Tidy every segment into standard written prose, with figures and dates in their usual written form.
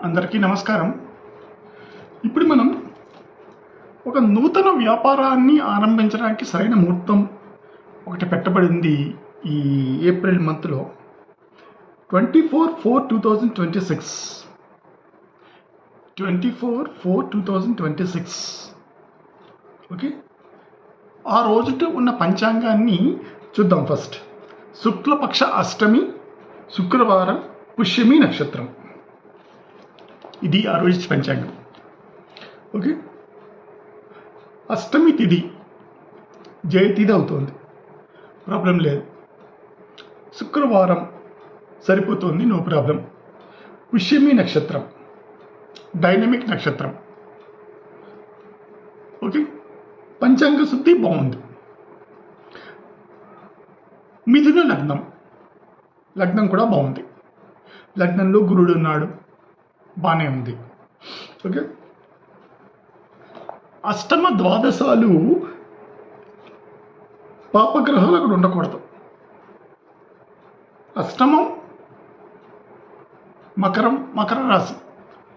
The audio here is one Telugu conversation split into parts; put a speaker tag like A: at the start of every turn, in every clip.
A: అందరికీ నమస్కారం. ఇప్పుడు మనం ఒక నూతన వ్యాపారాన్ని ఆరంభించడానికి సరైన ముహూర్తం ఒకటి పెట్టబడింది ఈ ఏప్రిల్ మంత్లో 24/4/2026 24/4/2026 ఓకే. ఆ రోజుట ఉన్న పంచాంగాన్ని చూద్దాం. ఫస్ట్ శుక్లపక్ష అష్టమి, శుక్రవారం, పుష్యమి నక్షత్రం. ఇది ఆ రోజు పంచాంగం. ఓకే. అష్టమి తిథి జయతిథి అవుతుంది, ప్రాబ్లం లేదు. శుక్రవారం సరిపోతుంది, నో ప్రాబ్లం. పుష్యమి నక్షత్రం డైనమిక్ నక్షత్రం. ఓకే. పంచాంగ శుద్ధి బాగుంది. మిథున లగ్నం కూడా బాగుంది. లగ్నంలో గురుడు ఉన్నాడు, బాగానే ఉంది. ఓకే. అష్టమ ద్వాదశాలు పాపగ్రహాలు అక్కడ ఉండకూడదు. అష్టమం మకర రాశి,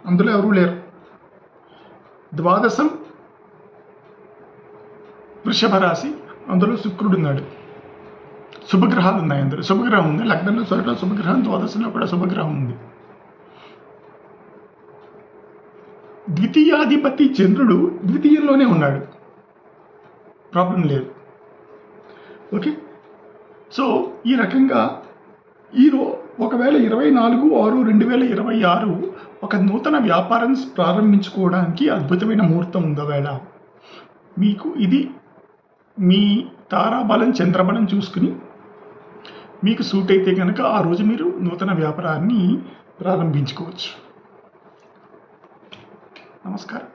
A: అందులో ఎవరూ లేరు. ద్వాదశం వృషభ రాశి, అందులో శుక్రుడు ఉన్నాడు. శుభగ్రహాలు ఉన్నాయి, అందులో శుభగ్రహం ఉంది. లగ్నంలో శుభగ్రహం, ద్వాదశంలో కూడా శుభగ్రహం ఉంది. ద్వితీయాధిపతి చంద్రుడు ద్వితీయంలోనే ఉన్నాడు, ప్రాబ్లం లేదు. ఓకే. సో ఈ రకంగా ఒకవేళ 24/6/2026 ఒక నూతన వ్యాపారం ప్రారంభించుకోవడానికి అద్భుతమైన ముహూర్తం ఉంది. వేళ మీకు ఇది మీ తారాబలం చంద్రబలం చూసుకుని మీకు సూట్ అయితే కనుక ఆ రోజు మీరు నూతన వ్యాపారాన్ని ప్రారంభించుకోవచ్చు. నమస్కారం.